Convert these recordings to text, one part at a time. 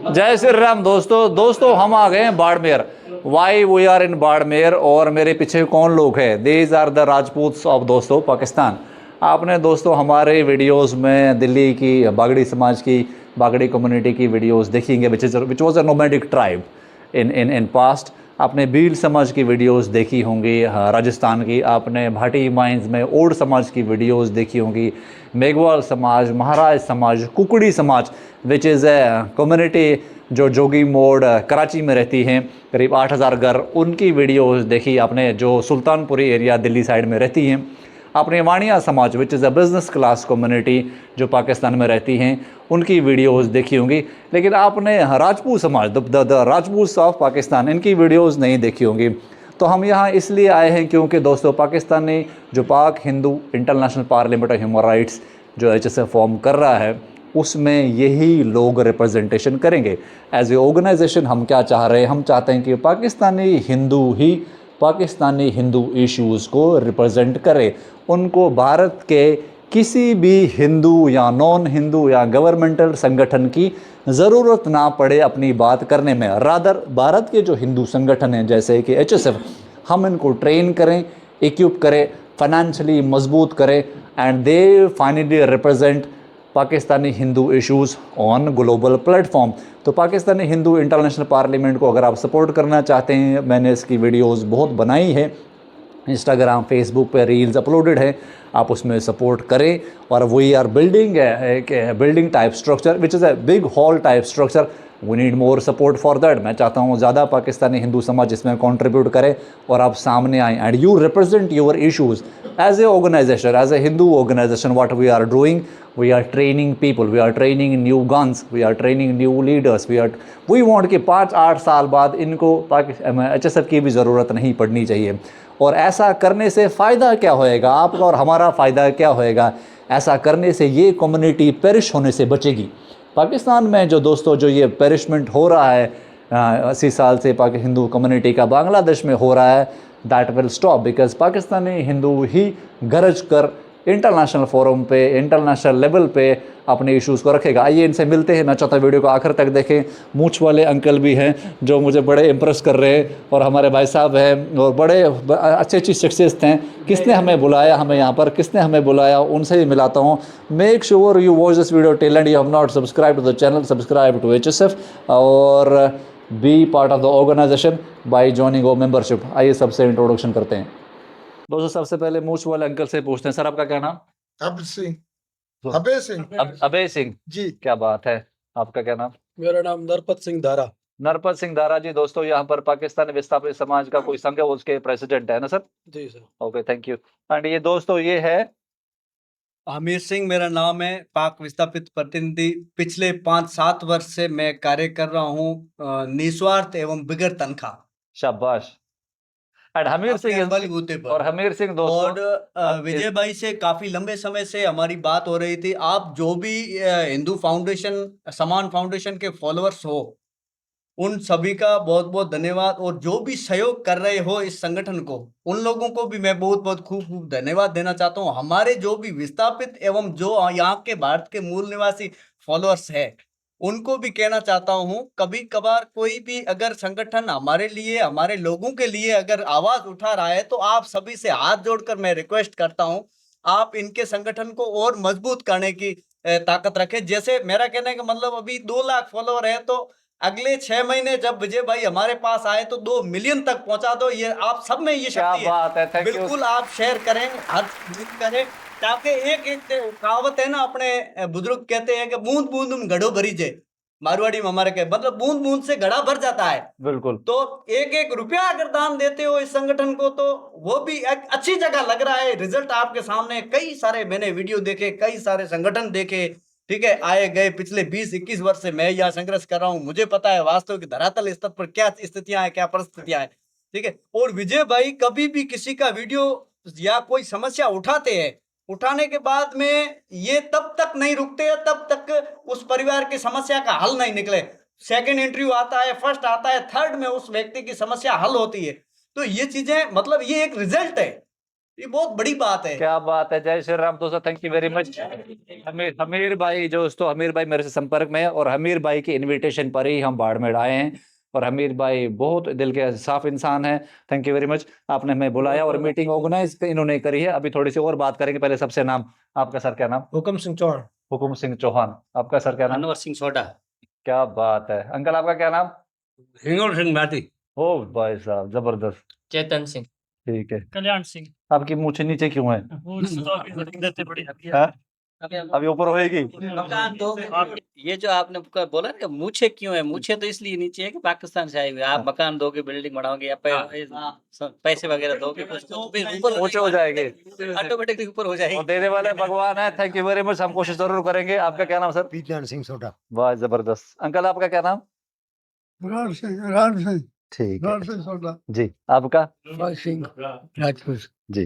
जय श्री राम दोस्तों हम आ गए हैं Barmer. Why we are in Barmer. और मेरे पीछे कौन लोग हैं? These are the Rajputs of दोस्तों पाकिस्तान। आपने दोस्तों हमारे वीडियोस में दिल्ली की बागड़ी समाज की, बागड़ी कम्युनिटी की वीडियोस देखेंगे, which was a nomadic tribe in in in past. आपने भील समाज की वीडियोस देखी होंगी, राजस्थान की। आपने भाटी माइंस में ओड समाज की वीडियोस देखी होंगी, मेघवाल समाज, महाराज समाज, कुकड़ी समाज विच इज़ ए कम्युनिटी जो जोगी मोड़ कराची में रहती हैं, करीब 8,000 घर, उनकी वीडियोस देखी आपने, जो सुल्तानपुरी एरिया दिल्ली साइड में रहती हैं। आपने वाणिया समाज which is a business class community जो पाकिस्तान में रहती हैं, उनकी वीडियोस देखी होंगी। लेकिन आपने राजपूत समाज, द राजपूत ऑफ पाकिस्तान, इनकी वीडियोस नहीं देखी होंगी। तो हम यहाँ इसलिए आए हैं क्योंकि दोस्तों पाकिस्तानी जो पाक Hindu international parliament of human rights जो HSF फॉर्म कर रहा है, उसमें यही लोग रिप्रेजेंटेशन करेंगे। एज ए ऑर्गेनाइजेशन हम क्या चाह रहे हैं? हम चाहते हैं कि पाकिस्तानी हिंदू इश्यूज़ को रिप्रेजेंट करे, उनको भारत के किसी भी हिंदू या नॉन हिंदू या गवर्नमेंटल संगठन की ज़रूरत ना पड़े अपनी बात करने में। रादर भारत के जो हिंदू संगठन हैं जैसे कि HSF, हम इनको ट्रेन करें, इक्विप करें, फाइनेंशियली मजबूत करें, and they finally represent Pakistani Hindu issues on global platform. तो पाकिस्तानी हिंदू इंटरनेशनल पार्लियामेंट को अगर आप सपोर्ट करना चाहते हैं, मैंने इसकी वीडियोस बहुत बनाई है, इंस्टाग्राम फेसबुक पे रील्स अपलोडेड है, आप उसमें सपोर्ट करें। और we are building building type structure which is a big hall type structure. We need more support for that. मैं चाहता हूँ ज़्यादा पाकिस्तानी हिंदू समाज इसमें कंट्रीब्यूट करे और आप सामने आएँ and you represent your issues as a organization, as a Hindu organization. What we are doing, we are training people, we are training new guns, we are training new leaders, we want कि 5-8 साल बाद इनको HSF की भी ज़रूरत नहीं पड़नी चाहिए। और ऐसा करने से फ़ायदा क्या होएगा? आपका और हमारा फ़ायदा क्या होएगा? ऐसा करने से ये कम्युनिटी पेरिश होने से बचेगी। पाकिस्तान में जो दोस्तों जो ये पेरिशमेंट हो रहा है 80 साल से हिंदू कम्युनिटी का बांग्लादेश में हो रहा है, that will stop because Pakistani Hindu ही गरज कर इंटरनेशनल फोरम पे, इंटरनेशनल लेवल पे अपने इश्यूज़ को रखेगा। आइए इनसे मिलते हैं। मैं चाहता हूँ वीडियो को आखिर तक देखें। मूछ वाले अंकल भी हैं जो मुझे बड़े इम्प्रेस कर रहे हैं, और हमारे भाई साहब हैं और बड़े अच्छी शख्सियत हैं। किसने हमें बुलाया, हमें यहाँ पर किसने हमें बुलाया, उनसे ही मिलाता हूँ। Make sure you watch this video till end. You have not subscribe to the channel, subscribe to HSF और be part of the organization by joining और मेंबरशिप। आइए सबसे इंट्रोडक्शन करते हैं। दोस्तों सबसे पहले मूछ वाले अंकल से पूछते हैं, सर आपका क्या नाम? अभय सिंह। अभय सिंह। अभय सिंह जी। क्या बात है। आपका क्या नाम? मेरा नाम नरपत सिंह धारा। नरपत सिंह धारा जी। दोस्तों यहाँ पर पाकिस्तानी विस्थापित समाज का कोई संघ है, उसके प्रेसिडेंट है ना सर? जी sir. Okay, thank you. And ये दोस्तों ये है हमीर सिंह मेरा नाम है, पाक विस्थापित प्रतिनिधि। पिछले 5-7 वर्ष से मैं कार्य कर रहा हूँ निस्वार्थ एवं बिगर तनख्वाह। शाबाश। एंड हमीर सिंह बलबूते पर। और हमीर सिंह दोस्तों और विजय भाई से काफी लंबे समय से हमारी बात हो रही थी। आप जो भी हिंदू फाउंडेशन, समान फाउंडेशन के फॉलोअर्स हो, उन सभी का बहुत बहुत धन्यवाद। और जो भी सहयोग कर रहे हो इस संगठन को, उन लोगों को भी मैं बहुत बहुत खूब खूब धन्यवाद देना चाहता हूं। हमारे जो भी विस्थापित एवं जो यहाँ के भारत के मूल निवासी फॉलोअर्स है, उनको भी कहना चाहता हूं, कभी कभार कोई भी अगर संगठन हमारे लिए, हमारे लोगों के लिए अगर आवाज उठा रहा है, तो आप सभी से हाथ जोड़कर मैं रिक्वेस्ट करता हूं, आप इनके संगठन को और मजबूत करने की ताकत रखें। जैसे मेरा कहने का मतलब, अभी 2 लाख फॉलोअर है, तो अगले 6 महीने जब विजय भाई हमारे पास आए तो 2 मिलियन तक पहुंचा दो। ये आप सब में ये शक्ति है। बिल्कुल आप शेयर करें, हर करें, ताकि एक कहावत है ना, अपने बुजुर्ग कहते हैं कि बूंद बूंद उन घड़ों भरी जाए। मारवाड़ी में हमारे के मतलब बूंद बूंद से घड़ा भर जाता है। बिल्कुल। तो 1-1 रुपया अगर दान देते हो इस संगठन को, तो वो भी एक अच्छी जगह लग रहा है। रिजल्ट आपके सामने, कई सारे मैंने वीडियो देखे, कई सारे संगठन देखे, ठीक है, आए गए। पिछले 20-21 वर्ष से मैं यहाँ संघर्ष कर रहा हूँ, मुझे पता है वास्तव की धरातल स्तर पर क्या स्थितियां हैं, क्या परिस्थितियां हैं, ठीक है। और विजय भाई कभी भी किसी का वीडियो या कोई समस्या उठाते हैं, उठाने के बाद में ये तब तक नहीं रुकते हैं तब तक उस परिवार की समस्या का हल नहीं निकले। सेकंड इंटरव्यू आता है, फर्स्ट आता है, थर्ड में उस व्यक्ति की समस्या हल होती है। तो ये चीजें मतलब ये एक रिजल्ट है। ये बहुत बड़ी बात है। क्या बात है, जय श्री राम। दोस्तों thank you very much. Hamir भाई दोस्तों, हमीर भाई मेरे से संपर्क में है और हमीर भाई की इनविटेशन पर ही हम बाड़मेर आए हैं और हमीर भाई बहुत दिल के साफ इंसान है। थैंक यू वेरी मच, आपने हमें बुलाया और मीटिंग ऑर्गेनाइज इन्होंने करी है। अभी थोड़ी सी और बात करेंगे, पहले सबसे नाम आपका सर, क्या नाम? हुक्म सिंह चौहान। हुकुम सिंह चौहान। आपका सर क्या नाम? अनवर सिंह सोडा। क्या बात है। अंकल आपका क्या नाम? हिंगोल सिंह भाटी। ओ भाई साहब जबरदस्त। चेतन सिंह। ठीक है। कल्याण सिंह। आपकी मूछ नीचे क्यों है? वो तो अभी देते बड़ी हाँ? अभी ऊपर होएगी। मकान दो। ये जो आपने बोला ना कि मूछे क्यों है, मूछे तो इसलिए नीचे है कि पाकिस्तान से आए हुए आप मकान दोगे, बिल्डिंग बनाओगे या पैसे वगैरह दोगे तो फिर ऊपर ऊंचे हो जाएंगे, ऑटोमेटिकली ऊपर हो जाएंगे। और देने वाले भगवान है। थैंक यू वेरी मच, हम कोशिश जरूर करेंगे। आपका क्या नाम सर? विज्ञान सिंह सोडा। वाह जबरदस्त। अंकल आपका क्या नाम? राम सिंह ठीक है राम सिंह सोडा। जी। आपका? सिंह राजपूत। जी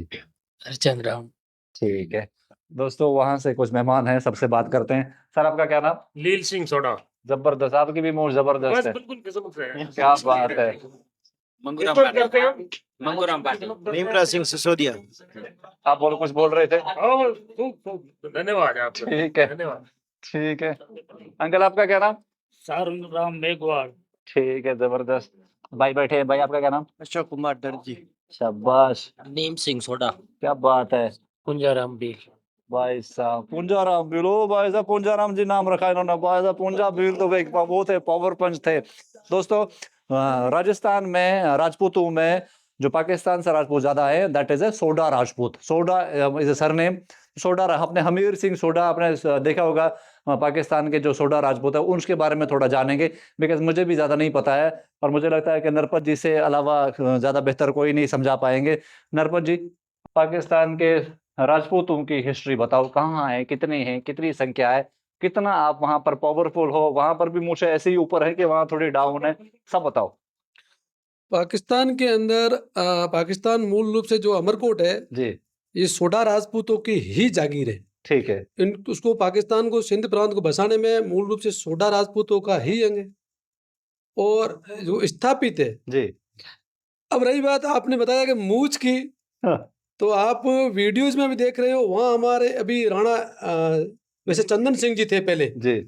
हरचंद राम। ठीक है। दोस्तों वहां से कुछ मेहमान हैं, सबसे बात करते हैं। सर आपका क्या नाम? लील सिंह सोडा। जबरदस्त, आपकी भी मूछ जबरदस्त है। बिल्कुल किस्मत से है। क्या बात है। मंगूराम पाटिल। मंगूराम पाटिल। भीमराज सिंह सिसोदिया। आप कुछ बोल रहे थे? खूब धन्यवाद आपका। ठीक है धन्यवाद। ठीक है। अंकल आपका क्या नाम? सारुण राम मेघवाल। ठीक है जबरदस्त। भाई बैठे हैं। भाई आपका क्या नाम? अशोक कुमार दर्जी। शाबाश, नीम सिंह सोडा। क्या बात है। कुंजाराम बीर। भाई साहब पूंजाराम बिलो, भाई साहब पूंजाराम जी नाम रखा इन्होंने। भाई साहब पूंजा बीर तो वो थे, पावर पंच थे। दोस्तों राजस्थान में राजपूतों में जो पाकिस्तान से राजपूत ज्यादा है, that is a soda Rajput. Soda is a surname. Soda, अपने हमीर सिंह सोडा आपने देखा होगा। पाकिस्तान के जो सोडा राजपूत है उनके बारे में थोड़ा जानेंगे, बिकॉज मुझे भी ज़्यादा नहीं पता है और मुझे लगता है कि नरपत जी से अलावा ज़्यादा बेहतर कोई नहीं समझा पाएंगे। नरपत जी, पाकिस्तान के राजपूतों की हिस्ट्री बताओ, कहाँ है, कितने हैं, कितनी संख्या है, कितना आप वहां पर पावरफुल हो? वहां पर भी मुझे ऐसे ही ऊपर है कि वहां थोड़ी डाउन है, सब बताओ। पाकिस्तान के अंदर पाकिस्तान मूल रूप से जो अमरकोट है, जी ये सोडा राजपूतों की ही जागीर है। ठीक है। उसको पाकिस्तान को, सिंध प्रांत को बसाने में मूल रूप से सोडा राजपूतों का ही अंग है और जो स्थापित है। जी अब रही बात आपने बताया कि मूछ की, हाँ। तो आप वीडियोज में भी देख रहे हो, वहाँ हमारे अभी राणा वैसे चंदन सिंह जी थे पहले, जी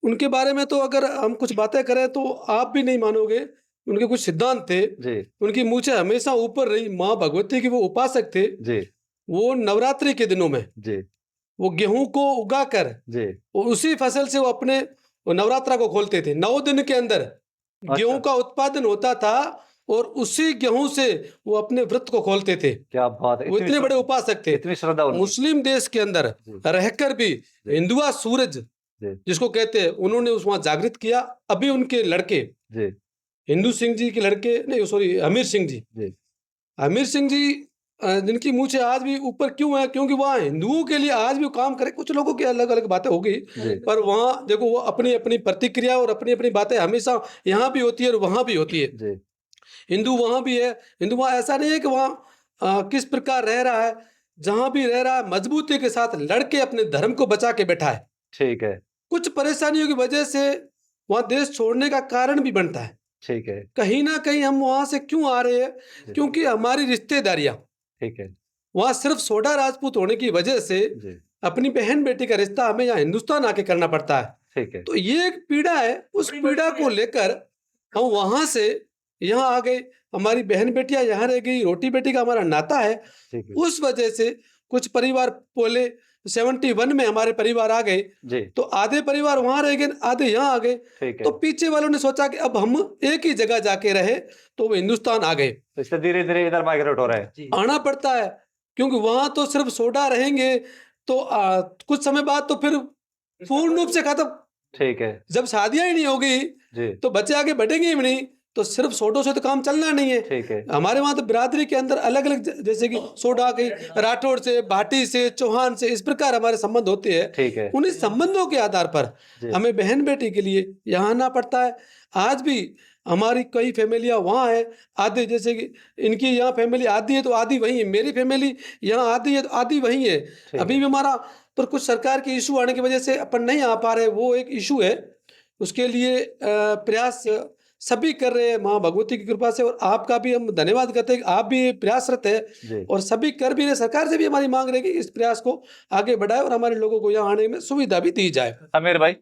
उनके बारे में तो अगर हम कुछ बातें करें तो आप भी नहीं मानोगे। उनके कुछ सिद्धांत थे, जी उनकी मूछें हमेशा ऊपर रही। माँ भगवती के वो उपासक थे। जी वो नवरात्रि के दिनों में जी वो गेहूं को उगा कर जी। वो उसी फसल से वो अपने वो नवरात्रा को खोलते थे। 9 दिन के अंदर गेहूं का उत्पादन होता था और उसी गेहूं से वो अपने व्रत को खोलते थे। क्या बात है। वो इतने बड़े उपासक थे। इतनी श्रद्धा उनकी। मुस्लिम देश के अंदर जी। रहकर भी हिंदुआ सूरज जी जिसको कहते हैं, उन्होंने उस वहां जागृत किया। अभी उनके लड़के जी हिंदू सिंह जी के लड़के, नहीं सॉरी, हमीर सिंह जी, जी हमीर सिंह जी जिनकी मूछें आज भी ऊपर क्यों है, क्योंकि वहाँ हिंदुओं के लिए आज भी काम करे। कुछ लोगों की अलग अलग बातें होगी, जी पर वहाँ देखो वो अपनी अपनी प्रतिक्रिया और अपनी अपनी बातें हमेशा यहाँ भी होती है और वहाँ भी होती है। जी हिंदू वहाँ भी है, हिंदू वहाँ, ऐसा नहीं है कि वहाँ किस प्रकार रह रहा है। जहाँ भी रह रहा है मजबूती के साथ लड़के अपने धर्म को बचा के बैठा है। ठीक है। कुछ परेशानियों की वजह से वहाँ देश छोड़ने का कारण भी बनता है। ठीक है। कहीं ना कहीं हम वहाँ से क्यों आ रहे हैं, क्योंकि हमारी रिश्तेदारियाँ ठीक है। वहाँ सिर्फ सोडा राजपूत होने की वजह से जी अपनी बहन बेटी का रिश्ता हमें यहाँ हिंदुस्तान आके करना पड़ता है। ठीक है। तो ये एक पीड़ा है, उस पीड़ा को लेकर हम वहाँ से यहाँ आ गए। हमारी बहन बेटियां यहाँ रह गई, रोटी बेटी का हमारा नाता है। ठीक है। उस वजह से कुछ परिवार पहले 71 में हमारे परिवार आ गए, जी तो आधे परिवार वहाँ रह गए, आधे यहाँ आ गए। ठीक है। तो पीछे वालों ने सोचा कि अब हम एक ही जगह जाके रहे, तो वो हिंदुस्तान आ गए। तो इससे धीरे धीरे इधर माइग्रेट हो रहा है। आना पड़ता है, क्योंकि वहां तो सिर्फ सोडा रहेंगे तो कुछ समय बाद तो फिर पूर्ण रूप से खत्म। ठीक है। जब शादियां ही नहीं होगी जी तो बच्चे आगे बढ़ेंगे ही नहीं, तो सिर्फ सोडो से तो काम चलना नहीं है। ठीक है। हमारे वहां तो बिरादरी के अंदर अलग अलग, जैसे कि सोडा की, राठौड़ से, भाटी से, चौहान से, इस प्रकार हमारे संबंध होते हैं। ठीक है। उन्हीं संबंधों के आधार पर जी। हमें बहन बेटी के लिए यहाँ आना पड़ता है। आज भी हमारी कई फैमिलियाँ वहाँ है, आधे जैसे कि इनकी यहाँ फैमिली आधी है तो आधी वहीं है, मेरी फैमिली यहाँ आधी है तो आधी वहीं है। अभी भी हमारा, पर कुछ सरकार के इशू आने की वजह से अपन नहीं आ पा रहे, वो एक इशू है। उसके लिए प्रयास सभी कर रहे हैं माँ भगवती की कृपा से, और आपका भी हम धन्यवाद करते हैं कि आप भी प्रयासरत है जी और सभी कर भी रहे। सरकार से भी हमारी मांग रही है कि इस प्रयास को आगे बढ़ाए और हमारे लोगों को यहाँ आने में सुविधा भी दी जाए। आमिर भाई,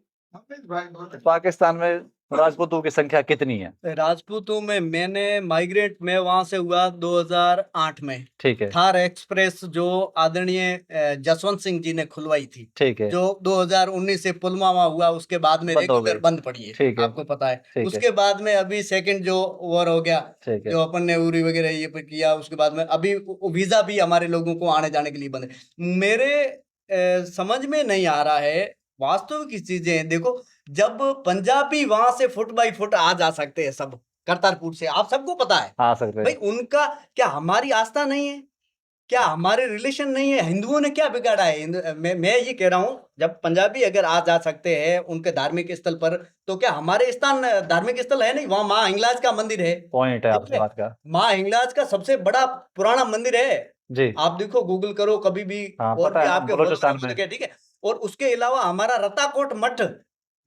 पाकिस्तान में राजपूतों की संख्या कितनी है? राजपूतों में मैंने माइग्रेट में वहां से हुआ 2008 में। ठीक है, थार एक्सप्रेस जो आदरणीय जसवंत सिंह जी ने खुलवाई थी, ठीक है, जो 2019 से पुलवामा हुआ, उसके बाद में बंद हो रेगुलर गई। बंद पड़ी है, ठीक है, आपको पता है। ठीक है, उसके बाद में अभी सेकंड जो वॉर हो गया, ठीक है, जो अपन ने उरी वगैरह ये पे किया, उसके बाद में अभी वीजा भी हमारे लोगों को आने जाने के लिए बंद है। मेरे समझ में नहीं आ रहा है, वास्तविक की चीजें हैं। देखो, जब पंजाबी वहां से फुट बाई फुट आ जा सकते हैं सब करतारपुर से, आप सबको पता है आ सकते भाई, हैं। उनका क्या हमारी आस्था नहीं है? क्या हमारे रिलेशन नहीं है? हिंदुओं ने क्या बिगाड़ा है? मैं ये कह रहा हूँ, जब पंजाबी अगर आ जा सकते हैं उनके धार्मिक स्थल पर, तो क्या हमारे स्थान धार्मिक स्थल है नहीं? वहां माँ हिंगलाज का मंदिर है, पॉइंट है ठीक आपकी है? बात का। माँ हिंगलाज का सबसे बड़ा पुराना मंदिर है, जी आप देखो, गूगल करो कभी भी, हाँ, और पता भी है, आपके बलूचिस्तान followers में। देखे, ठीक है? और उसके अलावा हमारा रताकोट मठ,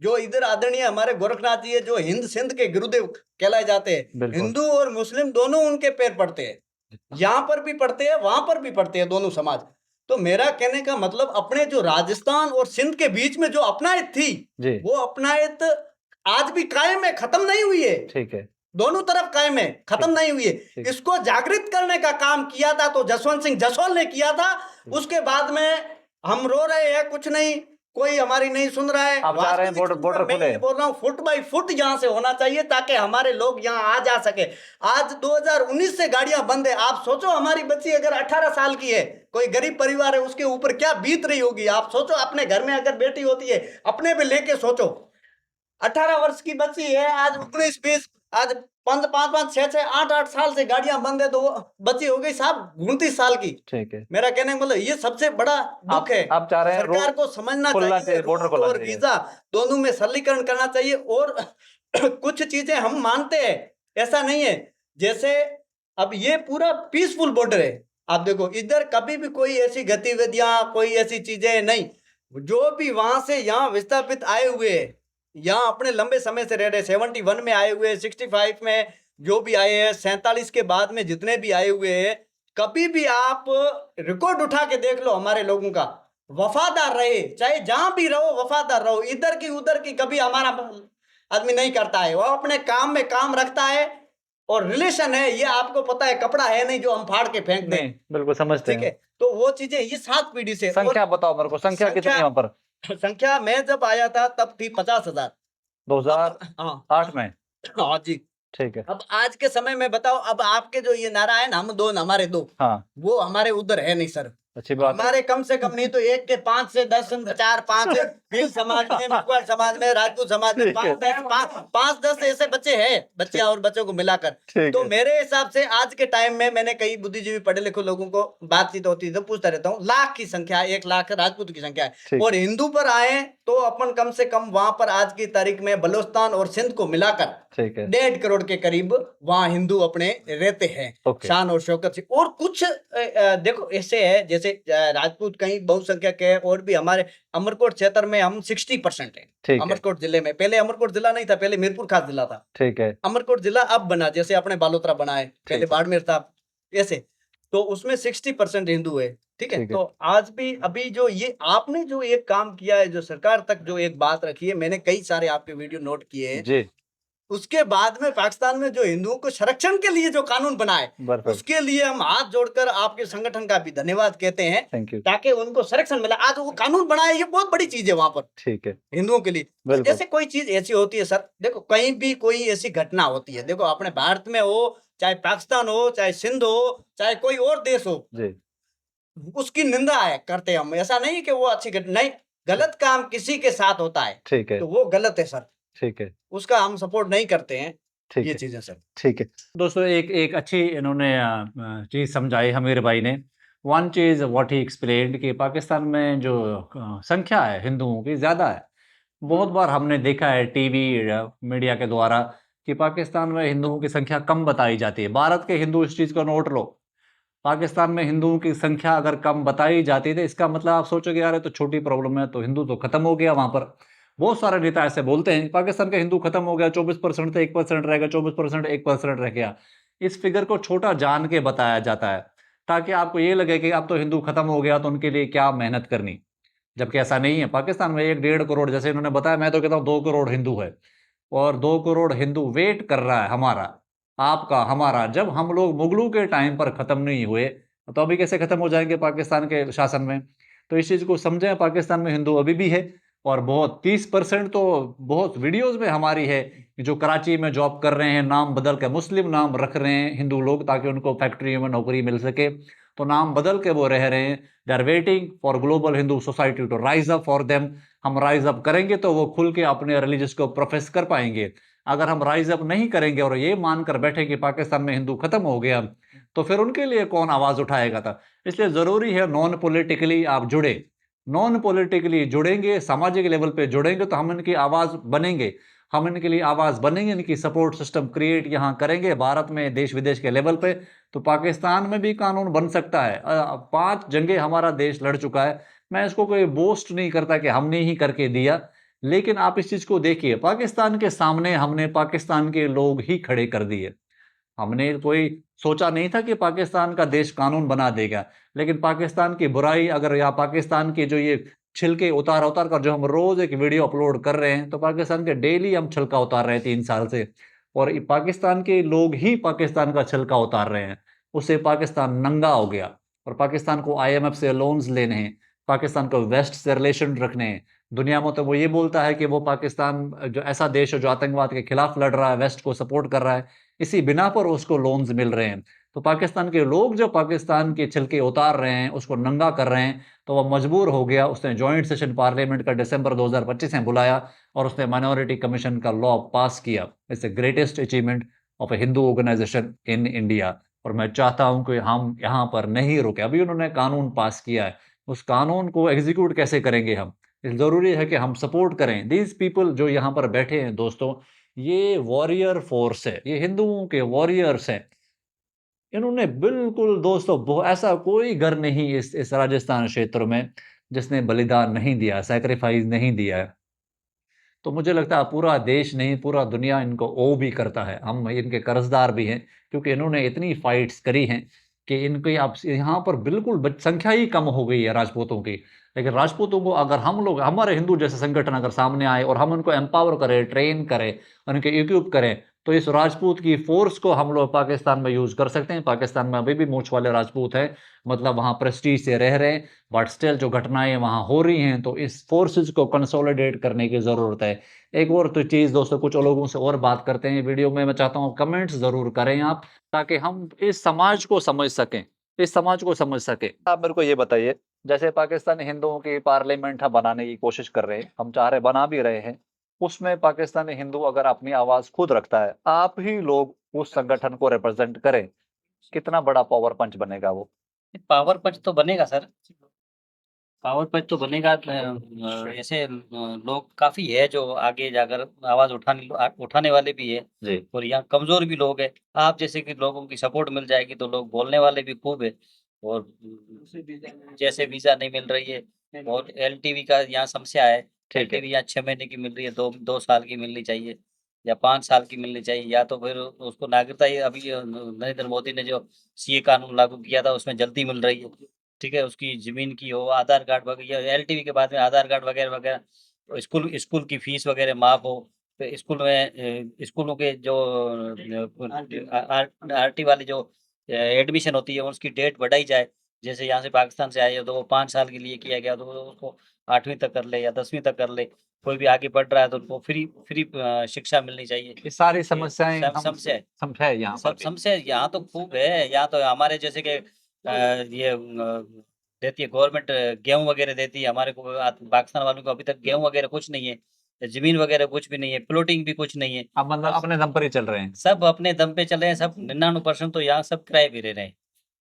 जो इधर आदरणीय हमारे गोरखनाथ जी है, जो हिंद सिंध के गुरुदेव कहलाए जाते हैं, बिल्कुल। हिंदू और मुस्लिम दोनों उनके पैर पड़ते हैं, यहाँ पर भी पड़ते हैं, वहां पर भी पड़ते हैं, दोनों समाज। तो मेरा कहने का मतलब, अपने जो राजस्थान और सिंध के बीच में जो अपनायत थी, जी वो अपनायत आज भी कायम है, खत्म नहीं हुई है, ठीक है, दोनों तरफ कायम है, खत्म ठीक। नहीं हुई है। ठीक। इसको जागृत करने का काम किया था तो जसवंत सिंह जसवाल ने किया था। उसके बाद में हम रो रहे हैं, कुछ नहीं, कोई हमारी नहीं सुन रहा है। आप जा रहे हैं, वास्तविक बॉर्डर मैं खुले। ये बोल रहा हूँ, फुट बाई फुट यहाँ से होना चाहिए, ताकि हमारे लोग यहाँ आ जा सके। आज 2019 से गाड़ियां बंद है। आप सोचो, हमारी बच्ची अगर 18 साल की है, कोई गरीब परिवार है, उसके ऊपर क्या बीत रही होगी। आप सोचो, अपने घर में अगर बेटी होती है, अपने पे लेके सोचो, 18 वर्ष की बच्ची है, आज 19-20, आज 5-5, 6-6, 8-8 साल से गाड़ियां बंद है, तो वो बच्ची हो गई साहब 29 साल की। ठीक है। मेरा कहने का मतलब, ये सबसे बड़ा दुख है। आप चाह रहे हैं सरकार को समझना खुलना चाहिए, चाहिए, बॉर्डर रूट खुलना और चाहिए। वीजा दोनों में सरलीकरण करना चाहिए। और कुछ चीजें हम मानते हैं, ऐसा नहीं है, जैसे अब ये पूरा पीसफुल बॉर्डर है। आप देखो, इधर कभी भी कोई ऐसी गतिविधियां, कोई ऐसी चीजें नहीं। जो भी वहां से यहाँ विस्थापित आए हुए हैं, यहाँ अपने लंबे समय से रह रहे, 71 में आए हुए, 65 में जो भी आए हैं, 47 के बाद में जितने भी आए हुए हैं, कभी भी आप रिकॉर्ड उठा के देख लो, हमारे लोगों का वफादार रहे, चाहे जहां भी रहो वफादार रहो। इधर की उधर की कभी हमारा आदमी नहीं करता है, वो अपने काम में काम रखता है। और रिलेशन है, ये आपको पता है, कपड़ा है नहीं जो हम फाड़ के फेंक दें, नहीं, बिल्कुल समझते ठीक है? हैं। तो वो चीजें, ये 7 पीढ़ी से। संख्या बताओ मेरे को, संख्या कितनी है वहां पर? संख्या मैं जब आया था तब थी 50,000। 2008 हाँ में? हाँ जी। ठीक है। अब आज के समय में बताओ, अब आपके जो ये नारा है ना, हम दो हमारे दो, हाँ, वो हमारे उधर है नहीं सर। अच्छी बात है। हमारे कम से कम नहीं तो 1 के 5 से 10, 4, 5 भील समाज में, मुगल समाज में, राजपूत समाज में ठीक है। 5-10 ऐसे बच्चे हैं, बच्चियां और बच्चों को मिलाकर। ठीक तो है। मेरे हिसाब से आज के टाइम में, मैंने कई बुद्धिजीवी पढ़े लिखे लोगों को बातचीत होती है तो पूछता रहता हूँ, लाख की संख्या, 1 लाख राजपूत की संख्या है। ठीक। और हिंदू पर आए तो अपन कम से कम वहां पर आज की तारीख में बलोचिस्तान और सिंध को मिलाकर ठीक है। 1.5 करोड़ के करीब वहां हिंदू अपने रहते हैं, ओके। शान और शौकत से। और कुछ देखो ऐसे है, जैसे राजपूत कहीं बहुसंख्यक है, और भी हमारे अमरकोट क्षेत्र में हम 60% है। ठीक है। अमरकोट जिले में, पहले अमरकोट जिला नहीं था, पहले मीरपुर खास जिला था। ठीक है। अमरकोट जिला अब बना, जैसे अपने बालोतरा बना है, पहले ठीक है। बाड़मेर था, ऐसे। तो उसमें 60% हिंदू है, ठीक है? ठीक है। तो आज भी अभी जो ये आपने जो एक काम किया है, जो सरकार तक जो एक बात रखी है, मैंने कई सारे आपके वीडियो नोट किए हैं। जी, उसके बाद में पाकिस्तान में जो हिंदुओं को संरक्षण के लिए जो कानून बनाए, परफेक्ट, उसके लिए हम हाथ जोड़कर आपके संगठन का भी धन्यवाद कहते हैं, थैंक यू। ताकि उनको संरक्षण मिला। आज वो कानून बनाए, ये बहुत बड़ी चीज है वहां पर ठीक है, हिंदुओं के लिए। तो बिल्कुल। जैसे कोई चीज ऐसी होती है सर, देखो कहीं भी कोई ऐसी घटना होती है, देखो अपने भारत में हो, चाहे पाकिस्तान हो, चाहे सिंध हो, चाहे कोई और देश हो, जी, उसकी निंदा है करते हम। ऐसा नहीं है कि वो अच्छी घटना, नहीं, गलत काम किसी के साथ होता है ठीक है, तो वो गलत है सर, ठीक है, उसका हम सपोर्ट नहीं करते हैं, ठीक ये है, चीजें सर। ठीक है। दोस्तों, एक अच्छी इन्होंने चीज़ समझाई हमीर भाई ने। One cheese what he explained कि पाकिस्तान में जो संख्या है हिंदुओं की ज़्यादा है। बहुत बार हमने देखा है टीवी मीडिया के द्वारा कि पाकिस्तान में हिंदुओं की संख्या कम बताई जाती है। भारत के हिंदू इस चीज़ को नोट लो, पाकिस्तान में हिंदुओं की संख्या अगर कम बताई जाती है, इसका मतलब आप सोचोगे यार ये तो छोटी प्रॉब्लम है, तो हिंदू तो खत्म हो गया वहाँ पर। बहुत सारे नेता ऐसे बोलते हैं पाकिस्तान का हिंदू खत्म हो गया, 24% थे 1% रह गया, 24% 1% रह गया। इस फिगर को छोटा जान के बताया जाता है ताकि आपको ये लगे कि अब तो हिंदू खत्म हो गया तो उनके लिए क्या मेहनत करनी, जबकि ऐसा नहीं है। पाकिस्तान में 1-1.5 करोड़, जैसे इन्होंने बताया, मैं तो कहता हूँ 2 करोड़ हिंदू है, और 2 करोड़ हिंदू वेट कर रहा है हमारा, आपका, हमारा। जब हम लोग मुगलों के टाइम पर खत्म नहीं हुए तो अभी कैसे खत्म हो जाएंगे पाकिस्तान के शासन में? तो इस चीज को समझें, पाकिस्तान में हिंदू अभी भी है, और बहुत 30% तो बहुत वीडियोस में हमारी है कि जो कराची में जॉब कर रहे हैं, नाम बदल के मुस्लिम नाम रख रहे हैं हिंदू लोग ताकि उनको फैक्ट्रियों में नौकरी मिल सके, तो नाम बदल के वो रह रहे हैं। They are waiting for global Hindu society to rise up for them. हम राइज अप करेंगे तो वो खुल के अपने रिलीजियस को प्रोफेस कर पाएंगे। अगर हम राइज अप नहीं करेंगे और ये मानकर बैठे कि पाकिस्तान में हिंदू खत्म हो गया, तो फिर उनके लिए कौन आवाज उठाएगा था? इसलिए जरूरी है नॉन पॉलिटिकली आप जुड़े। नॉन पॉलिटिकली जुड़ेंगे, सामाजिक लेवल पे जुड़ेंगे तो हम इनकी आवाज बनेंगे, हम इनके लिए आवाज बनेंगे, इनकी सपोर्ट सिस्टम क्रिएट यहाँ करेंगे भारत में, देश विदेश के लेवल पे। तो पाकिस्तान में भी कानून बन सकता है। 5 जंगे हमारा देश लड़ चुका है। मैं इसको कोई बोस्ट नहीं करता कि हमने ही करके दिया, लेकिन आप इस चीज को देखिए, पाकिस्तान के सामने हमने पाकिस्तान के लोग ही खड़े कर दिए। हमने कोई सोचा नहीं था कि पाकिस्तान का देश कानून बना देगा, लेकिन पाकिस्तान की बुराई अगर, या पाकिस्तान की जो ये छिलके उतार उतार कर जो हम रोज एक वीडियो अपलोड कर रहे हैं, तो पाकिस्तान के डेली हम छिलका उतार रहे हैं 3 साल से, और पाकिस्तान के लोग ही पाकिस्तान का छिलका उतार रहे हैं। उससे पाकिस्तान नंगा हो गया, और पाकिस्तान को IMF से लोन्स लेने हैं, पाकिस्तान को वेस्ट से रिलेशन रखने हैं। दुनिया में तो वो ये बोलता है कि वो पाकिस्तान जो ऐसा देश है जो आतंकवाद के खिलाफ लड़ रहा है, वेस्ट को सपोर्ट कर रहा है, इसी बिना पर उसको लोन्स मिल रहे हैं। तो पाकिस्तान के लोग जो पाकिस्तान के छिलके उतार रहे हैं, उसको नंगा कर रहे हैं, तो वह मजबूर हो गया। उसने जॉइंट सेशन पार्लियामेंट का दिसंबर 2025 में बुलाया, और उसने माइनॉरिटी कमीशन का लॉ पास किया। It's the greatest achievement of a Hindu organization in India. और मैं चाहता हूं कि हम यहाँ पर नहीं रुके। अभी उन्होंने कानून पास किया है, उस कानून को एग्जीक्यूट कैसे करेंगे हम? जरूरी है कि हम सपोर्ट करें दीज पीपल जो यहाँ पर बैठे हैं। दोस्तों, ये वॉरियर फोर्स है, ये हिंदुओं के वॉरियर्स हैं। इन्होंने बिल्कुल, दोस्तों, ऐसा कोई घर नहीं इस राजस्थान क्षेत्र में जिसने बलिदान नहीं दिया, सैक्रिफाइस नहीं दिया है। तो मुझे लगता है पूरा देश नहीं, पूरा दुनिया इनको ओ भी करता है। हम इनके कर्जदार भी हैं, क्योंकि इन्होंने इतनी फाइट्स करी हैं कि इनकी अब यहाँ पर बिल्कुल संख्या ही कम हो गई है राजपूतों की। लेकिन राजपूतों को अगर हम लोग, हमारे हिंदू जैसे संगठन अगर सामने आए और हम उनको एम्पावर करें, ट्रेन करें, उनके इक्विप करें, तो इस राजपूत की फोर्स को हम लोग पाकिस्तान में यूज कर सकते हैं। पाकिस्तान में अभी भी मूछ वाले राजपूत हैं, मतलब वहाँ प्रेस्टीज से रह रहे हैं, बट स्टिल जो घटनाएं वहाँ हो रही हैं, तो इस फोर्सेस को कंसोलिडेट करने की ज़रूरत है। एक और तो चीज़ दोस्तों, कुछ लोगों से और बात करते हैं वीडियो में। मैं चाहता हूँ कमेंट्स ज़रूर करें आप, ताकि हम इस समाज को समझ सकें, इस समाज को समझ सकें। आप मेरे को ये बताइए, जैसे पाकिस्तान हिंदुओं की पार्लियामेंट हम बनाने की कोशिश कर रहे हैं, हम चाह रहे, बना भी रहे हैं, उसमें पाकिस्तानी हिंदू अगर अपनी आवाज खुद रखता है, आप ही लोग उस संगठन को रिप्रेजेंट करें, कितना बड़ा पावर पंच बनेगा वो? पावर पंच तो बनेगा सर, पावर पंच तो बनेगा। ऐसे लोग काफी है जो आगे जाकर आवाज उठाने वाले भी है, जी और यहाँ कमजोर भी लोग है। आप जैसे कि लोगों की सपोर्ट मिल जाएगी तो लोग बोलने वाले भी खूब है। और जैसे वीजा नहीं मिल रही है, और LTV का यहाँ समस्या है। ठीक है। LTV यहाँ 6 महीने की मिल रही है, 2 साल की मिलनी चाहिए या 5 साल की मिलनी चाहिए, या तो फिर उसको नागरिकता ही अभी नरेंद्र मोदी ने जो CA कानून लागू किया था उसमें जल्दी मिल रही है। ठीक है, उसकी जमीन की हो, आधार कार्ड वगैरह, LTV के बाद में आधार कार्ड वगैरह वगैरह, तो स्कूल की फीस वगैरह माफ हो, तो स्कूल में स्कूलों के जो RT वाली जो एडमिशन होती है उसकी डेट बढ़ाई जाए। जैसे यहाँ से पाकिस्तान से आए हो तो वो 5 साल के लिए किया गया, तो उसको 8वीं तक कर ले या 10वीं तक कर ले। कोई भी आगे बढ़ रहा है तो उनको फ्री फ्री शिक्षा मिलनी चाहिए। ये सारी समस्याएं सब हम समस्या है, समझाए यहाँ पर सब भी। समस्या यहाँ तो खूब है। यहाँ तो हमारे जैसे कि ये देती है गवर्नमेंट, गेहूं वगैरह देती है हमारे को, पाकिस्तान वालों को अभी तक गेहूं वगैरह कुछ नहीं है, जमीन वगैरह कुछ भी नहीं है, प्लॉटिंग भी कुछ नहीं है। अब मतलब अपने दम पर ही चल रहे हैं। सब अपने दम पे चल रहे हैं, सब 99% तो यहाँ सब किराए भी रह रहे हैं,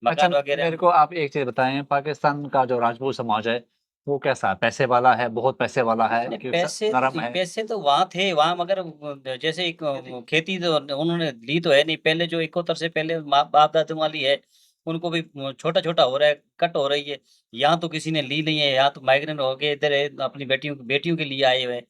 अच्छा, मकान वगैरह। मेरे को आप एक चीज बताएं, पाकिस्तान का जो राजपूत समाज है वो कैसा है? पैसे वाला है, बहुत पैसे वाला है नहीं, कि पैसे नरम है? पैसे तो वहाँ थे, वहाँ मगर जैसे एक खेती तो उन्होंने ली तो है नहीं। पहले जो 71 से पहले बाप दादों वाली है, उनको भी छोटा छोटा हो रहा है, कट हो रही है। यहाँ तो किसी ने ली नहीं है, यहाँ तो माइग्रेंट हो गए इधर है, अपनी बेटियों के लिए आए हुए हैं।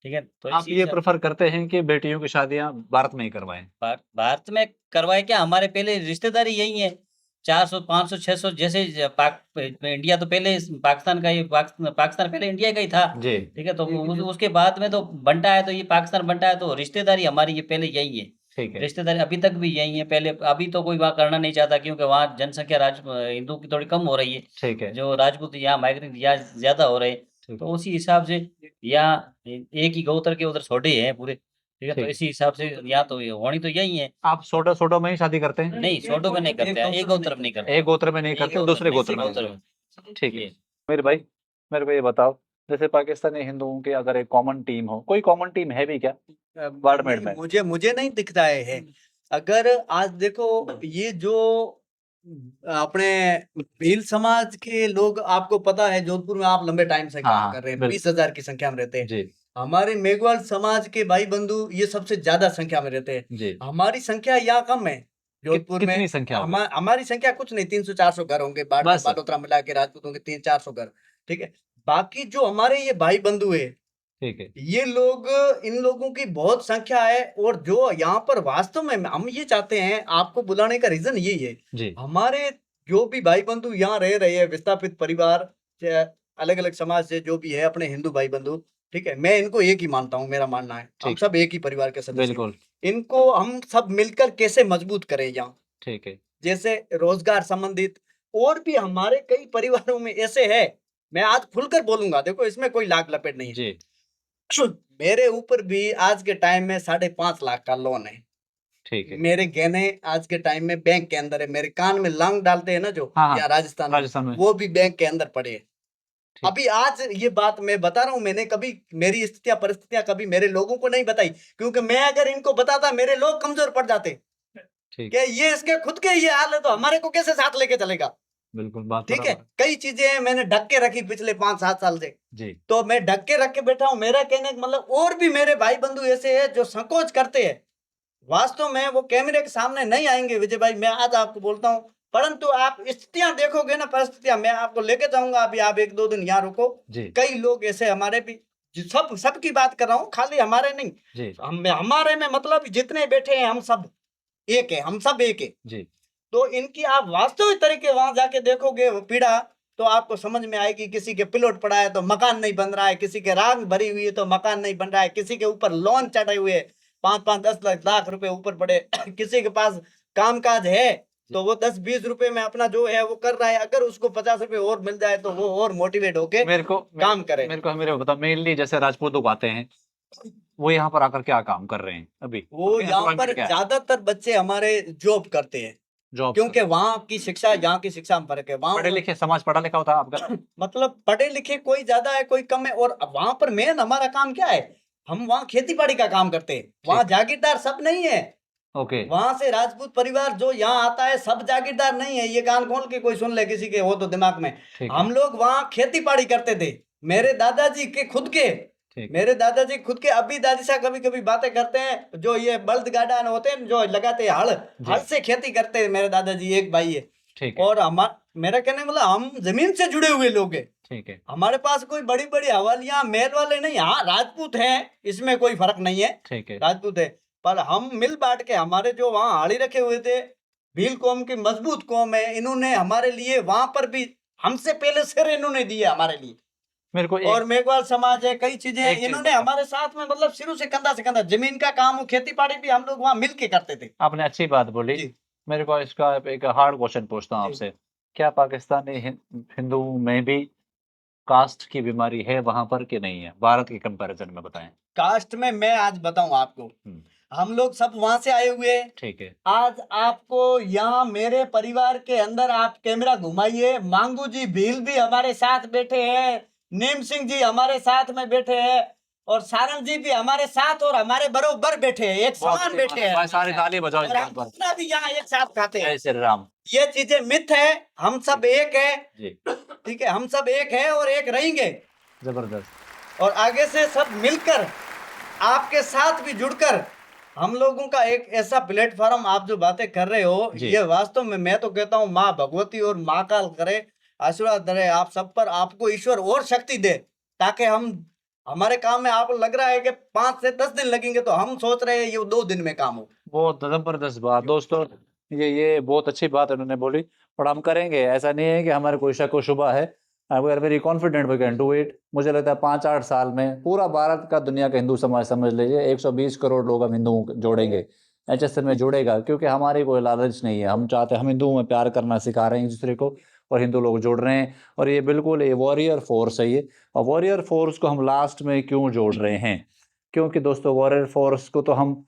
ठीक है, तो आप इसी ये हिसाब- प्रेफर करते हैं कि बेटियों की शादियां भारत में ही करवाएं? भारत में करवाए क्या, हमारे पहले रिश्तेदारी यही है। 400 500 600 जैसे इंडिया तो पहले पाकिस्तान का ही, पाकिस्तान पहले इंडिया का ही था। जी। ठीक है, तो उसके बाद में तो बंटा है, तो ये पाकिस्तान बंटा है, तो रिश्तेदारी हमारी ये पहले यही है। ठीक है। रिश्तेदारी अभी तक भी यही है। पहले अभी तो कोई वहाँ करना नहीं चाहता, क्योंकि वहाँ जनसंख्या हिंदू की थोड़ी कम हो रही है। ठीक है। जो राजपूत यहाँ माइग्रेट यहाँ ज्यादा हो रहे हैं, ठीक तो उसी हिसाब से यहाँ एक ही गोत्र के उधर छोटे हैं पूरे। ठीक है, तो ठीक। इसी हिसाब से यहाँ तो ये होनी तो यही है। आप सोडो सोडो में ही शादी करते हैं? नहीं, छोटों में नहीं करते हैं, एक गोत्र में नहीं करते। एक गोत्र में नहीं एक करते, गोत्र दूसरे में, गोत्र इसी में। गोत्र में। ठीक है। ये। मेरे भाई, मेरे को ये बताओ, जैसे पाकिस्तानी हिंदुओं की अगर एक कॉमन टीम हो, कोई कॉमन टीम है भी क्या बाड़मेर में? मुझे नहीं दिखता है। अगर आज देखो ये जो अपने भील समाज के लोग, आपको पता है जोधपुर में आप लंबे टाइम से काम हाँ, कर रहे हैं, बिल्कुल। 20,000 की संख्या में रहते हैं। जी हमारे मेघवाल समाज के भाई बंधु ये सबसे ज्यादा संख्या में रहते हैं। जी। हमारी संख्या यहाँ कम है जोधपुर में। कितनी संख्या होगी? हमारी संख्या कुछ नहीं, 300-400 घर होंगे, बस। बालोतरा मिला के राजपूतों के 300-400 घर। ठीक है, बाकी जो हमारे ये भाई बंधु है, ठीक है। ये लोग, इन लोगों की बहुत संख्या है। और जो यहाँ पर वास्तव में हम ये चाहते हैं, आपको बुलाने का रीजन यही है। जी हमारे जो भी भाई बंधु यहाँ रह रहे हैं, विस्थापित परिवार, अलग अलग समाज से जो भी है, अपने हिंदू भाई बंधु, ठीक है, मैं इनको एक ही मानता हूँ, मेरा मानना है हम ठीक। सब एक ही परिवार के सदस्य हैं। बिल्कुल। इनको हम सब मिलकर कैसे मजबूत करें यहाँ, ठीक है। जैसे रोजगार संबंधित, और भी हमारे कई परिवारों में ऐसे है। मैं आज खुलकर बोलूंगा, देखो इसमें कोई लाग लपेट नहीं है। जी मेरे ऊपर भी आज के टाइम में 5.5 लाख का लोन है। ठीक है। मेरे गहने आज के टाइम में बैंक के अंदर है। मेरे कान में लौंग डालते हैं ना जो, हाँ, हाँ, या राजस्थान राजस्थान में। वो भी बैंक के अंदर पड़े हैं। ठीक। अभी आज ये बात मैं बता रहा हूँ, मैंने कभी मेरी स्थितियां परिस्थितियां कभी मेरे लोगों को नहीं बताई, क्योंकि मैं अगर इनको बताता मेरे लोग कमजोर पड़ जाते ठीक। कि ये इसके खुद के ये हाल है तो हमारे को कैसे साथ लेके चलेगा। बिल्कुल, बात ठीक है, बराबर कई चीजें मैंने ढक के रखी पिछले 5-7 साल से, जी। तो मैं ढक के रख के बैठा हूं। मेरा कहने का मतलब, और भी मेरे भाई बंधु ऐसे हैं जो संकोच करते हैं, वास्तव में वो कैमरे के सामने नहीं आएंगे। विजय भाई, मैं आज आपको बोलता हूं, परंतु आप स्थितियां देखोगे ना, परिस्थितियां, मैं आपको लेके जाऊंगा। अभी आप 1-2 दिन यहाँ रुको। जी कई लोग ऐसे हमारे भी, सबकी बात कर रहा हूँ, खाली हमारे नहीं। जी हमारे में मतलब जितने बैठे हैं हम सब एक है, हम सब एक है। जी। तो इनकी आप वास्तविक तरीके वहां जाके देखोगे वो पीड़ा, तो आपको समझ में आएगी। किसी के प्लॉट पड़ा है तो मकान नहीं बन रहा है, किसी के रांग भरी हुई है तो मकान नहीं बन रहा है, किसी के ऊपर लोन चढ़े हुए 5-5 10 लाख रुपए ऊपर पड़े किसी के पास कामकाज है तो वो 10-20 रुपए में अपना जो है वो कर रहा है। अगर उसको 50 रुपए और मिल जाए तो वो और मोटिवेट होके मेरे को काम करे। मेरे को बताओ, मेनली जैसे राजपूत लोग आते हैं, वो यहाँ पर आकर क्या काम कर रहे हैं अभी? वो उनका यहाँ employment पर क्या है? ज्यादातर बच्चे हमारे जॉब करते हैं, जॉब। क्योंकि वहाँ की शिक्षा यहाँ की शिक्षा में फर्क है। पढ़े वहाँ लिखे समाज पढ़ा लिखा होता है आपका? मतलब पढ़े लिखे कोई ज्यादा है कोई कम है। और वहां पर मेन हमारा काम क्या है, हम वहाँ खेती बाड़ी का काम करते हैं। वहाँ जागीरदार सब नहीं है। ओके। वहां से राजपूत परिवार जो यहाँ आता है सब जागीरदार नहीं है। ये कान खोल के कोई सुन ले किसी के हो तो दिमाग में। ठीक है। हम लोग वहाँ खेती बाड़ी करते थे। मेरे दादाजी के खुद के, ठीक है। मेरे दादाजी खुद के, अभी दादी साहब कभी कभी बातें करते हैं, जो ये बल्द गाड़ा होते हैं जो लगाते हैं हल से खेती करते हैं मेरे दादाजी, एक भाई है। ठीक है। और मेरा कहने मतलब हम जमीन से जुड़े हुए लोग हैं। ठीक है। हमारे पास कोई बड़ी बड़ी हवालियां महल वाले नहीं। हाँ, राजपूत हैं, इसमें कोई फर्क नहीं है, ठीक है। राजपूत है, पर हम मिल बांट के, हमारे जो वहाँ हाड़ी रखे हुए थे, भील कौम की मजबूत कौम है, इन्होंने हमारे लिए वहां पर भी हमसे पहले सिर इन्होंने दिए हमारे लिए। मेरे को और मेघवाल समाज है, कई चीजें एक चीज इन्होंने बताओ। हमारे साथ में मतलब शुरू से कंधा, जमीन का काम हो, खेती बाड़ी भी हम लोग वहाँ मिल के करते थे। आपने अच्छी बात बोली। जी। मेरे को इसका एक हार्ड क्वेश्चन पूछता हूँ जी। आपसे, क्या पाकिस्तानी हिंदू में भी कास्ट की बीमारी है वहां पर कि नहीं है? भारत के कंपैरिजन में बताएं। कास्ट में मैं आज बताऊं आपको, हम लोग सब वहां से आए हुए हैं। ठीक है। आज आपको यहाँ मेरे परिवार के अंदर आप कैमरा घुमाइए, मांगू जी भील भी हमारे साथ बैठे हैं, नीम सिंह जी हमारे साथ में बैठे हैं, और सारंग जी भी हमारे साथ और हमारे बरोबर बैठे हैं, एक समान बैठे हैं। सारी ताली बजाओ इस और हम बात पर। खाना भी यहाँ एक साथ खाते हैं। जय श्री राम। ये चीजें मिथ है, हम सब एक है। जी। ठीक है, हम सब एक है और एक रहेंगे, जबरदस्त। और आगे से सब मिलकर आपके साथ भी जुड़कर हम लोगों का एक ऐसा प्लेटफॉर्म, आप जो बातें कर रहे हो, जी। ये वास्तव में मैं तो कहता हूँ माँ भगवती और माँ काल करे, आशीर्वाद करे आप सब पर, आपको ईश्वर और शक्ति दे, ताकि हम हमारे काम में आप लग रहा है कि 5 से 10 दिन लगेंगे, तो हम सोच रहे हैं ये 2 दिन में काम हो। बहुत ज़बरदस्त बात दोस्तों, ये बहुत अच्छी बात उन्होंने बोली और हम करेंगे। ऐसा नहीं है कि हमारे कोई शक व शुबा है, we are very confident we can do it. मुझे लगता है 5-8 साल में पूरा भारत का, दुनिया का हिंदू समाज समझ लीजिए 120 करोड़ लोग हम हिंदुओं को जोड़ेंगे, HSN में जुड़ेगा, क्योंकि हमारी कोई लालच नहीं है। हम चाहते हैं, हम हिंदुओं में प्यार करना सिखा रहे हैं एक दूसरे को और हिंदू लोग जुड़ रहे हैं और ये बिल्कुल ये वॉरियर फोर्स है ये। और वॉरियर फोर्स को हम लास्ट में क्यों जोड़ रहे हैं? क्योंकि दोस्तों वॉरियर फोर्स को तो हम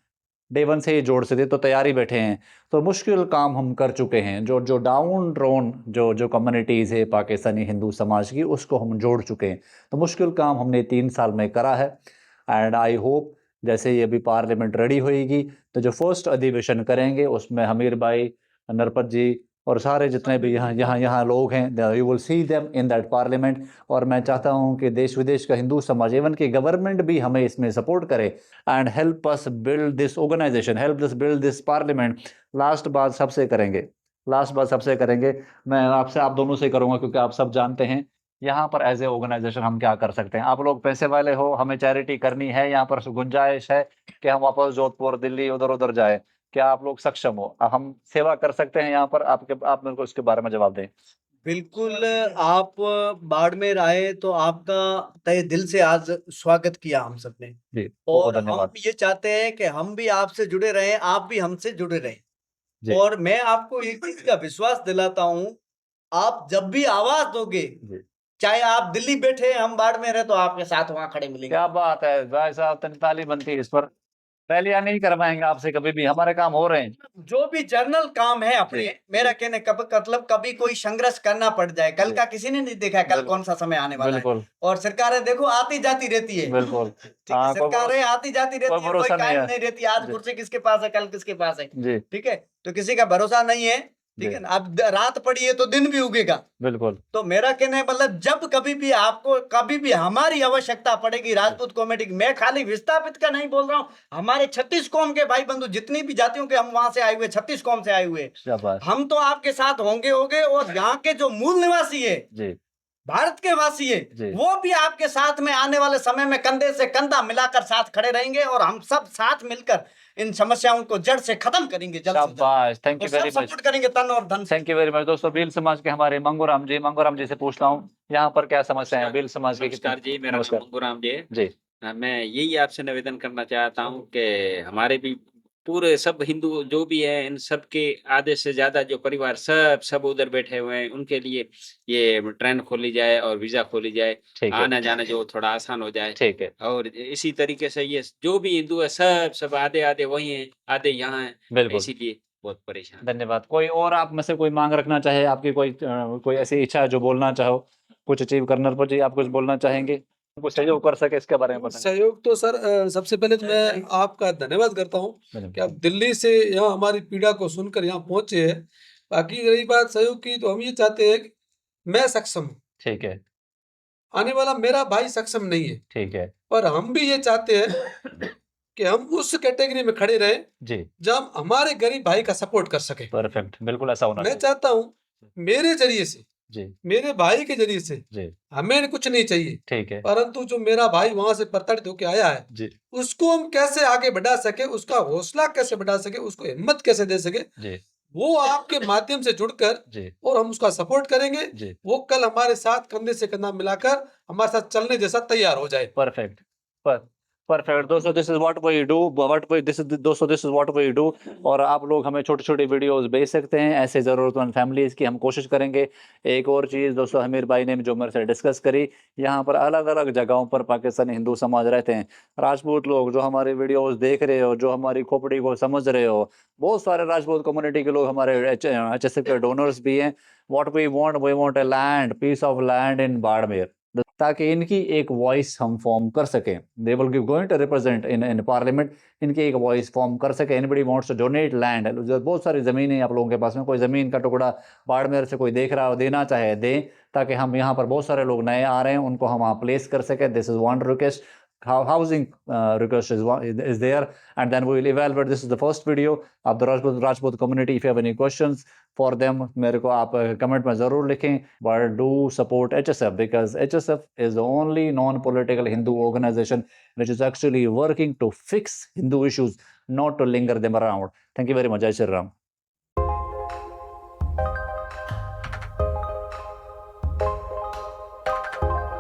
डे वन से ही जोड़ सकते, तो तैयारी बैठे हैं, तो मुश्किल काम हम कर चुके हैं। जो जो डाउन ड्रोन जो कम्युनिटीज़ है पाकिस्तानी हिंदू समाज की, उसको हम जोड़ चुके हैं। तो मुश्किल काम हमने 3 साल में करा है एंड आई होप जैसे ये अभी पार्लियामेंट रेडी होएगी तो जो फर्स्ट अधिवेशन करेंगे उसमें हमीर भाई, नरपत जी और सारे जितने भी यहाँ लोग हैं, you will see them in that parliament. और मैं चाहता हूँ कि देश विदेश का हिंदू समाज, इवन कि गवर्नमेंट भी हमें इसमें सपोर्ट करे and help us build this organization, help us build this parliament. Last बात सबसे करेंगे, मैं आपसे, आप दोनों से करूँगा, क्योंकि आप सब जानते हैं यहाँ पर एज ए ऑर्गेनाइजेशन हम क्या कर सकते हैं। आप लोग पैसे वाले हो, हमें चैरिटी करनी है, यहाँ पर गुंजाइश है कि हम वापस जोधपुर, दिल्ली, उधर उधर जाए। क्या आप लोग सक्षम हो? हम सेवा कर सकते हैं यहाँ पर? आप मेरे को इसके बारे में जवाब दें। बिल्कुल, आप बाड़मेर आए तो आपका तहे दिल से आज स्वागत किया हम सबने। जी, बहुत और हम धन्यवाद। ये चाहते हैं कि हम भी आपसे जुड़े रहें, आप भी हमसे जुड़े जी। रहें। और मैं आपको एक चीज का विश्वास दिलाता हूँ, आप जब भी आवाज दोगे, जी, चाहे आप दिल्ली बैठे हम बाड़मेर है, तो आपके साथ वहां खड़े मिलेंगे। क्या बात है भाई साहब, ताली बनती है इस पर। रैलियां नहीं करवाएंगे आपसे कभी भी, हमारे काम हो रहे हैं। जो भी जर्नल काम है अपने, जी। मेरा कहने का मतलब कभी कोई संघर्ष करना पड़ जाए, कल जी। का किसी ने नहीं देखा है, कल बिल्कुल। कौन सा समय आने वाला है। बिल्कुल और सरकारें देखो आती जाती रहती है। बिल्कुल। ठीक है, हाँ, सरकारें आती जाती रहती है, कोई भरोसा नहीं कायम है। नहीं रहती। आज जी। कुर्सी किसके पास है, कल किसके पास है। जी। ठीक है, तो किसी का भरोसा नहीं है। ठीक जी। है ना, अब रात पड़ी है तो दिन भी उगेगा। बिल्कुल। तो मेरा कहना है मतलब जब कभी भी आपको कभी भी हमारी आवश्यकता पड़ेगी राजपूत कमेटी की, मैं खाली विस्थापित का नहीं बोल रहा हूँ, हमारे 36 कौम के भाई बंधु, जितनी भी जातियों के हम वहां से आए हुए, 36 कौम से आए हुए, शाबाश। हम तो आपके साथ होंगे। और यहाँ के जो मूल निवासी है, जी। भारत के वासी है, जी। वो भी आपके साथ में आने वाले समय में कंधे से कंधा मिलाकर साथ खड़े रहेंगे और हम सब साथ मिलकर इन समस्याओं को जड़ से खत्म करेंगे, जल्द से जल्द। शाबाश, थैंक और यू सब वेरी मच। सपोर्ट करेंगे तन और धन से। थैंक यू वेरी मच दोस्तों। भील समाज के हमारे मंगूराम जी से पूछता हूँ, यहाँ पर क्या समस्या है भील समाज की? नमस्कार जी, मेरा नाम नमस्कार मंगूराम जी है। जी। मैं यही आपसे निवेदन करना चाहता हूँ कि हमारे भी पूरे सब हिंदू जो भी हैं, इन सब के आधे से ज़्यादा जो परिवार सब उधर बैठे हुए हैं, उनके लिए ये ट्रेन खोली जाए और वीज़ा खोली जाए, ठीक है। आना-जाना जो थोड़ा आसान हो जाए। ठीक है। और इसी तरीके से ये जो भी हिंदू है सब आधे-आधे वहीं हैं, आधे यहाँ हैं, बिल्कुल। इसीलिए बहुत परेशान। धन्यवाद। कोई और आप में से कोई मांग रखना चाहे, आपकी कोई ऐसी इच्छा है जो बोलना चाहो, कुछ अचीव करना पर जी, आप कुछ बोलना चाहेंगे, कुछ सहयोग कर सके, इसके बारे में बताएं। सहयोग तो सर सबसे पहले तो मैं आपका धन्यवाद करता हूँ कि आप दिल्ली से यहाँ हमारी पीड़ा को सुनकर यहाँ पहुंचे हैं। बाकी रही बात सहयोग की, तो हम ये चाहते हैं कि मैं सक्षम हूँ, ठीक है। आने वाला मेरा भाई सक्षम नहीं है, ठीक है। पर हम भी ये चाहते हैं कि हम उस कैटेगरी में खड़े रहें जी। जब हम हमारे गरीब भाई का सपोर्ट कर सके। परफेक्ट, बिल्कुल ऐसा होना मैं चाहिए। चाहता हूँ मेरे जरिए से, जी। मेरे भाई के जरिए से जी। हमें कुछ नहीं चाहिए, ठीक है। परंतु जो मेरा भाई वहां से प्रताड़ित होकर आया है, जी। उसको हम कैसे आगे बढ़ा सके, उसका हौसला कैसे बढ़ा सके, उसको हिम्मत कैसे दे सके, जी। वो आपके माध्यम से जुड़कर जी। और हम उसका सपोर्ट करेंगे। जी। वो कल हमारे साथ कंधे से कंधा मिलाकर हमारे साथ चलने जैसा तैयार हो जाए। परफेक्ट। परफेक्ट दोस्तों, this is what we do, this is what we do. और आप लोग हमें छोटी-छोटी वीडियोस भेज सकते हैं ऐसे ज़रूरतमंद फैमिलीज़ की, हम कोशिश करेंगे। एक और चीज़ दोस्तों, हमीर भाई ने जो मेरे से डिस्कस करी, यहाँ पर अलग-अलग जगहों पर पाकिस्तानी हिंदू समाज रहते हैं। राजपूत लोग जो हमारी वीडियोस देख रहे हो, जो हमारी खोपड़ी को समझ रहे हो, बहुत सारे राजपूत कम्युनिटी के लोग हमारे HSF के डोनर्स भी हैं। What we want a land, piece of land in Barmer, ताकि इनकी एक वॉइस हम फॉर्म कर सकें। They will give going to represent in parliament, इनकी एक वॉइस फॉर्म कर सके। Anybody wants to donate land, बहुत सारी ज़मीन है आप लोगों के पास में, कोई ज़मीन का टुकड़ा बाड़मेर से कोई देख रहा हो, देना चाहे दें, ताकि हम यहाँ पर बहुत सारे लोग नए आ रहे हैं, उनको हम वहाँ प्लेस कर सकें। This is one request. housing request is there, and then we will evaluate. This is the first video of the Rajput community. If you have any questions for them, मेरे को आप comment में ज़रूर लिखें. But do support HSF, because HSF is the only non-political Hindu organization which is actually working to fix Hindu issues, not to linger them around. Thank you very much. Jai Shri Ram.